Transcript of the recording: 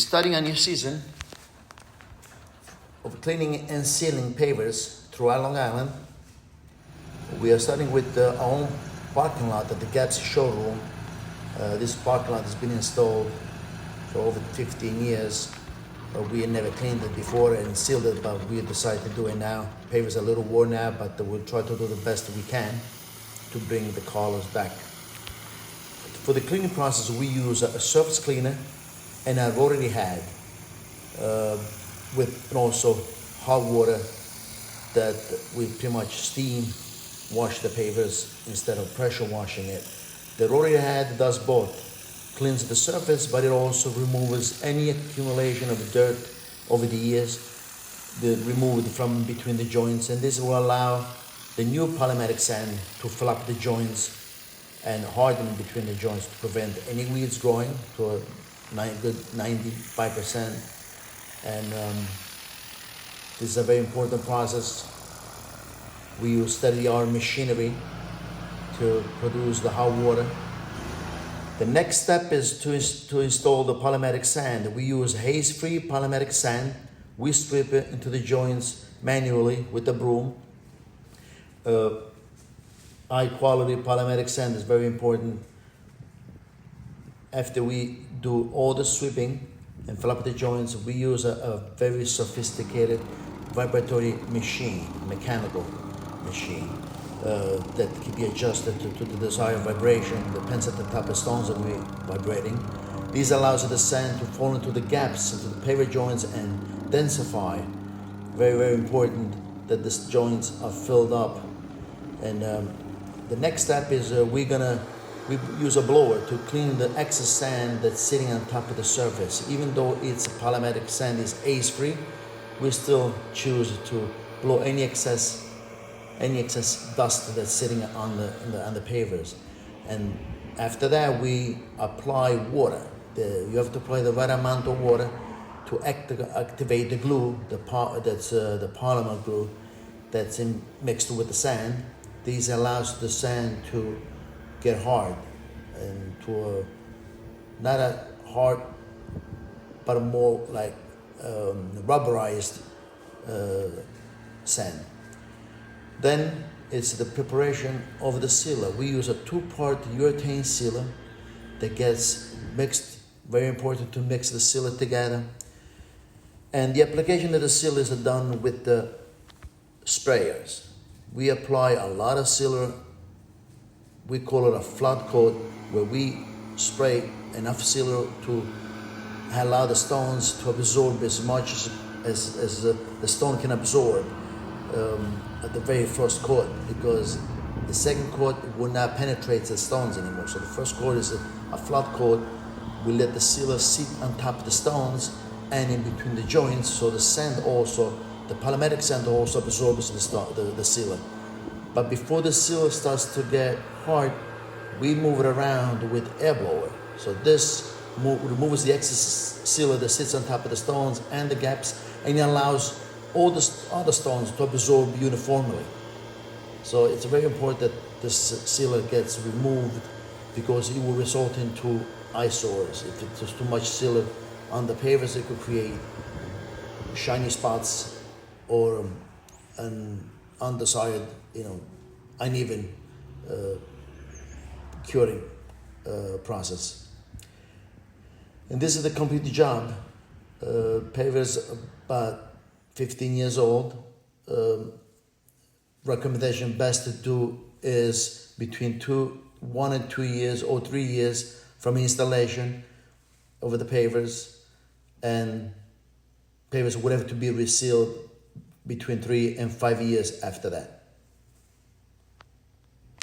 Starting a new season of cleaning and sealing pavers throughout Long Island. We are starting with our own parking lot at the Gaps showroom. This parking lot has been installed for over 15 years. We had never cleaned it before and sealed it, but we decided to do it now. Pavers are a little worn out, but we'll try to do the best we can to bring the colors back. For the cleaning process, we use a surface cleaner and a rotary head with also hot water that we pretty much steam wash the pavers instead of pressure washing it. The rotary head does both, cleans the surface, but it also removes any accumulation of dirt over the years, removed from between the joints, and this will allow the new polymetric sand to fill up the joints and harden between the joints to prevent any weeds growing to a good 95%. And this is a very important process. We use state-of-the-art machinery to produce the hot water. The next step is to install the polymetric sand. We use haze-free polymetric sand. We strip it into the joints manually with a broom. High quality polymetric sand is very important. After we do all the sweeping and fill up the joints, we use a very sophisticated vibratory machine, mechanical machine, that can be adjusted to the desired vibration. Depends on the type of stones that we're vibrating. This allows the sand to fall into the gaps, into the paver joints and densify. Very, very important that these joints are filled up. And the next step is we use a blower to clean the excess sand that's sitting on top of the surface. Even though it's polymetric sand is haze-free, we still choose to blow any excess dust that's sitting on the pavers. And after that, we apply water. You have to apply the right amount of water to activate the glue, the polymer glue that's mixed with the sand. This allows the sand to get hard and to not a hard, but a more like rubberized sand. Then it's the preparation of the sealer. We use a 2-part urethane sealer that gets mixed. Very important to mix the sealer together. And the application of the sealers are done with the sprayers. We apply a lot of sealer. We call it a flood coat, where we spray enough sealer to allow the stones to absorb as much as the stone can absorb at the very first coat, because the second coat will not penetrate the stones anymore. So the first coat is a flood coat. We let the sealer sit on top of the stones and in between the joints, so the sand also, the polymetric sand also absorbs the sealer. But before the sealer starts to get hard, we move it around with air blower. So this removes the excess sealer that sits on top of the stones and the gaps, and it allows all the other stones to absorb uniformly. So it's very important that this sealer gets removed, because it will result into eyesores. If there's too much sealer on the pavers, it could create shiny spots or an undesired, uneven curing process. And this is the complete job. Pavers about 15 years old. Recommendation best to do is between 1 and 2 years or 3 years from installation over the pavers, and pavers would have to be resealed between 3 and 5 years after that.